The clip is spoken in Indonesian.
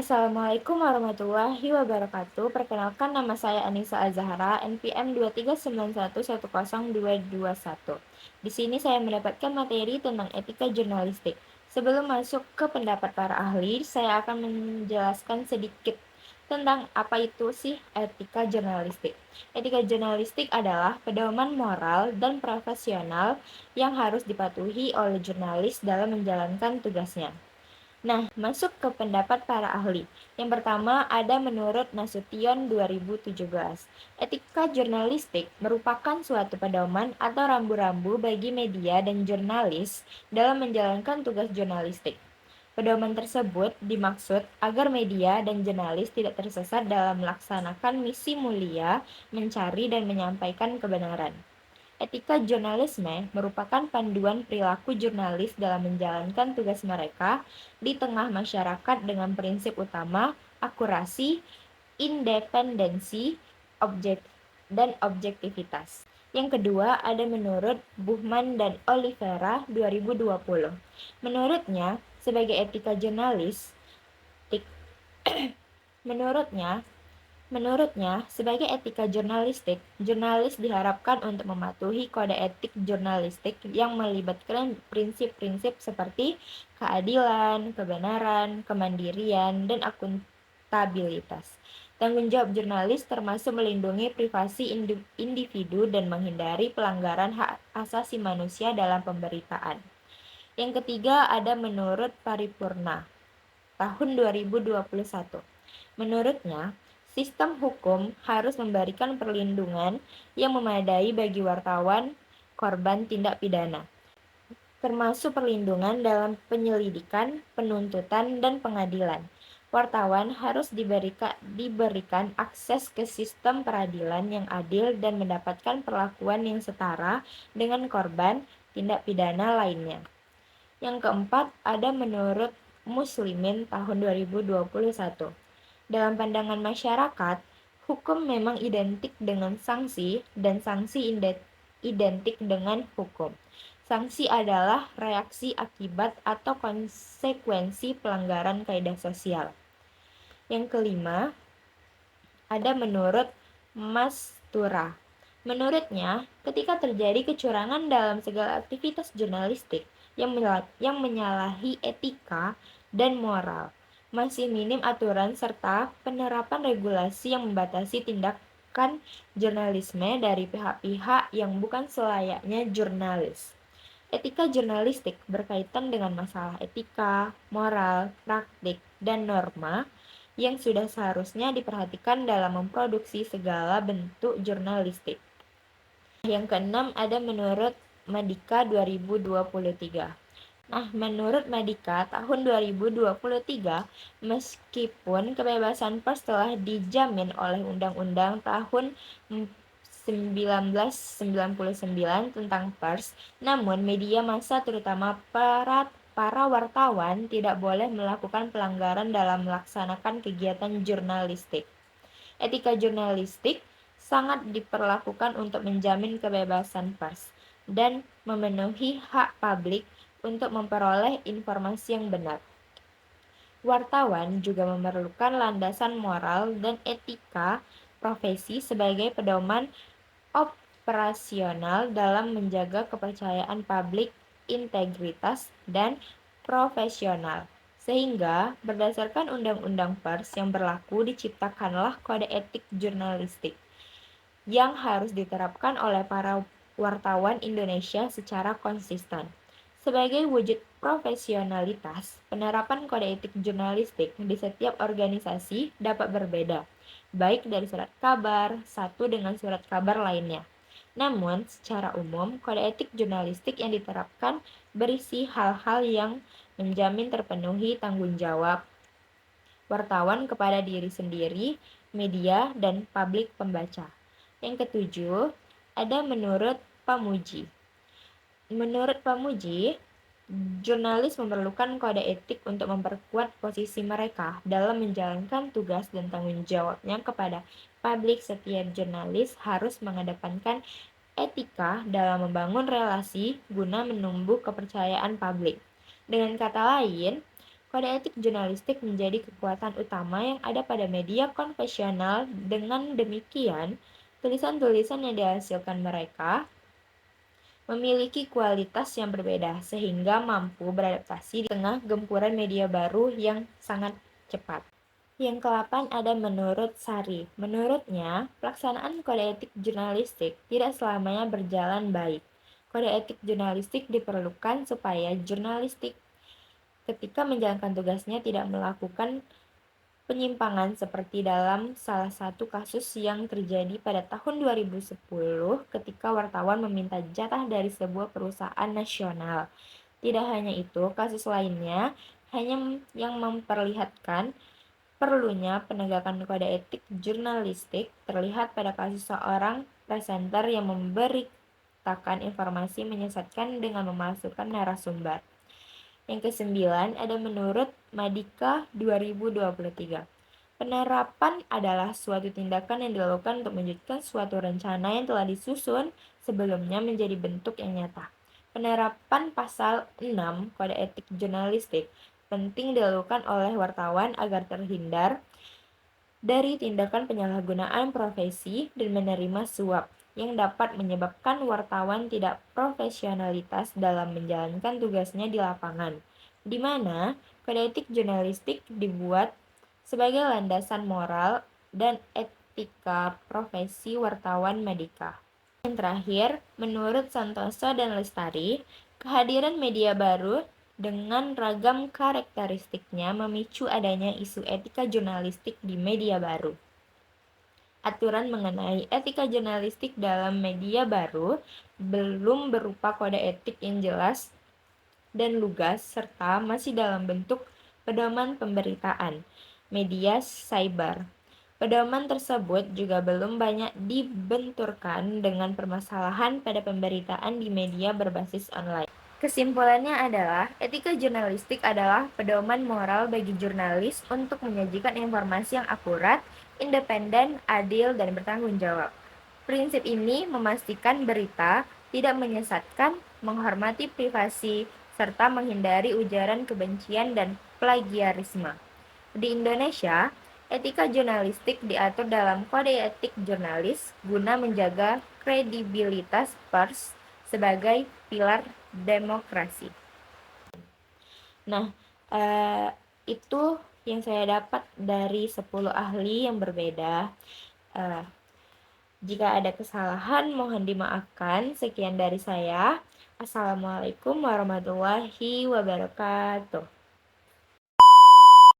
Assalamualaikum warahmatullahi wabarakatuh. Perkenalkan, nama saya Anissa Azahra, NPM 239110221. Di sini saya mendapatkan materi tentang etika jurnalistik. Sebelum masuk ke pendapat para ahli, saya akan menjelaskan sedikit tentang apa itu sih etika jurnalistik. Etika jurnalistik adalah pedoman moral dan profesional yang harus dipatuhi oleh jurnalis dalam menjalankan tugasnya. Nah, masuk ke pendapat para ahli. Yang pertama ada menurut Nasution 2017. Etika jurnalistik merupakan suatu pedoman atau rambu-rambu bagi media dan jurnalis dalam menjalankan tugas jurnalistik. Pedoman tersebut dimaksud agar media dan jurnalis tidak tersesat dalam melaksanakan misi mulia mencari dan menyampaikan kebenaran. Etika jurnalisme merupakan panduan perilaku jurnalis dalam menjalankan tugas mereka di tengah masyarakat dengan prinsip utama akurasi, independensi, dan objektivitas. Yang kedua ada menurut Buchman dan Oliveira 2020. Menurutnya, sebagai etika jurnalis, Menurutnya, sebagai etika jurnalistik, jurnalis diharapkan untuk mematuhi kode etik jurnalistik yang melibatkan prinsip-prinsip seperti keadilan, kebenaran, kemandirian, dan akuntabilitas. Tanggung jawab jurnalis termasuk melindungi privasi individu dan menghindari pelanggaran hak asasi manusia dalam pemberitaan. Yang ketiga ada menurut Paripurna tahun 2021. Menurutnya, sistem hukum harus memberikan perlindungan yang memadai bagi wartawan korban tindak pidana, termasuk perlindungan dalam penyelidikan, penuntutan, dan pengadilan. Wartawan harus diberikan akses ke sistem peradilan yang adil dan mendapatkan perlakuan yang setara dengan korban tindak pidana lainnya. Yang keempat ada menurut Muslimin tahun 2021. Dalam pandangan masyarakat, hukum memang identik dengan sanksi dan sanksi identik dengan hukum. Sanksi adalah reaksi akibat atau konsekuensi pelanggaran kaidah sosial. Yang kelima, ada menurut Mastura. Menurutnya, ketika terjadi kecurangan dalam segala aktivitas jurnalistik yang menyalahi etika dan moral, masih minim aturan serta penerapan regulasi yang membatasi tindakan jurnalisme dari pihak-pihak yang bukan selayaknya jurnalis. Etika jurnalistik berkaitan dengan masalah etika, moral, praktik, dan norma yang sudah seharusnya diperhatikan dalam memproduksi segala bentuk jurnalistik. Yang keenam ada menurut Madika 2023. Nah, menurut Madika tahun 2023, meskipun kebebasan pers telah dijamin oleh Undang-Undang tahun 1999 tentang pers, namun media massa terutama para wartawan tidak boleh melakukan pelanggaran dalam melaksanakan kegiatan jurnalistik. Etika jurnalistik sangat diperlakukan untuk menjamin kebebasan pers dan memenuhi hak publik untuk memperoleh informasi yang benar. Wartawan juga memerlukan landasan moral dan etika profesi sebagai pedoman operasional dalam menjaga kepercayaan publik, integritas, dan profesional. Sehingga, berdasarkan Undang-Undang Pers yang berlaku, diciptakanlah kode etik jurnalistik yang harus diterapkan oleh para wartawan Indonesia secara konsisten. Sebagai wujud profesionalitas, penerapan kode etik jurnalistik di setiap organisasi dapat berbeda, baik dari surat kabar satu dengan surat kabar lainnya. Namun, secara umum, kode etik jurnalistik yang diterapkan berisi hal-hal yang menjamin terpenuhi tanggung jawab wartawan kepada diri sendiri, media, dan publik pembaca. Yang ketujuh, ada menurut Pamuji. Menurut Pamuji, jurnalis memerlukan kode etik untuk memperkuat posisi mereka dalam menjalankan tugas dan tanggung jawabnya kepada publik. Setiap jurnalis harus mengedepankan etika dalam membangun relasi guna menumbuh kepercayaan publik. Dengan kata lain, Kode etik jurnalistik menjadi kekuatan utama yang ada pada media konvensional. Dengan demikian, tulisan-tulisan yang dihasilkan mereka memiliki kualitas yang berbeda sehingga mampu beradaptasi di tengah gempuran media baru yang sangat cepat. Yang ke-8 ada menurut Sari. Menurutnya, pelaksanaan kode etik jurnalistik tidak selamanya berjalan baik. Kode etik jurnalistik diperlukan supaya jurnalistik ketika menjalankan tugasnya tidak melakukan penyimpangan seperti dalam salah satu kasus yang terjadi pada tahun 2010 ketika wartawan meminta jatah dari sebuah perusahaan nasional. Tidak hanya itu, kasus lainnya hanya yang memperlihatkan perlunya penegakan kode etik jurnalistik terlihat pada kasus seorang presenter yang memberitakan informasi menyesatkan dengan memasukkan narasumber. Yang kesembilan ada menurut Madika 2023. Penerapan adalah suatu tindakan yang dilakukan untuk menunjukkan suatu rencana yang telah disusun sebelumnya menjadi bentuk yang nyata. Penerapan pasal 6 Kode Etik Jurnalistik penting dilakukan oleh wartawan agar terhindar dari tindakan penyalahgunaan profesi dan menerima suap yang dapat menyebabkan wartawan tidak profesionalitas dalam menjalankan tugasnya di lapangan, di mana kode etik jurnalistik dibuat sebagai landasan moral dan etika profesi wartawan media. Yang terakhir, menurut Santoso dan Lestari, kehadiran media baru dengan ragam karakteristiknya memicu adanya isu etika jurnalistik di media baru. Aturan mengenai etika jurnalistik dalam media baru belum berupa kode etik yang jelas dan lugas serta masih dalam bentuk pedoman pemberitaan media cyber. Pedoman tersebut juga belum banyak dibenturkan dengan permasalahan pada pemberitaan di media berbasis online. Kesimpulannya adalah, etika jurnalistik adalah pedoman moral bagi jurnalis untuk menyajikan informasi yang akurat, independen, adil, dan bertanggung jawab. Prinsip ini memastikan berita tidak menyesatkan, menghormati privasi, serta menghindari ujaran kebencian dan plagiarisme. Di Indonesia, etika jurnalistik diatur dalam Kode Etik Jurnalis guna menjaga kredibilitas pers sebagai pilar demokrasi. Nah, itu yang saya dapat dari 10 ahli yang berbeda. Jika ada kesalahan, mohon dimaafkan. Sekian dari saya. Assalamualaikum warahmatullahi wabarakatuh.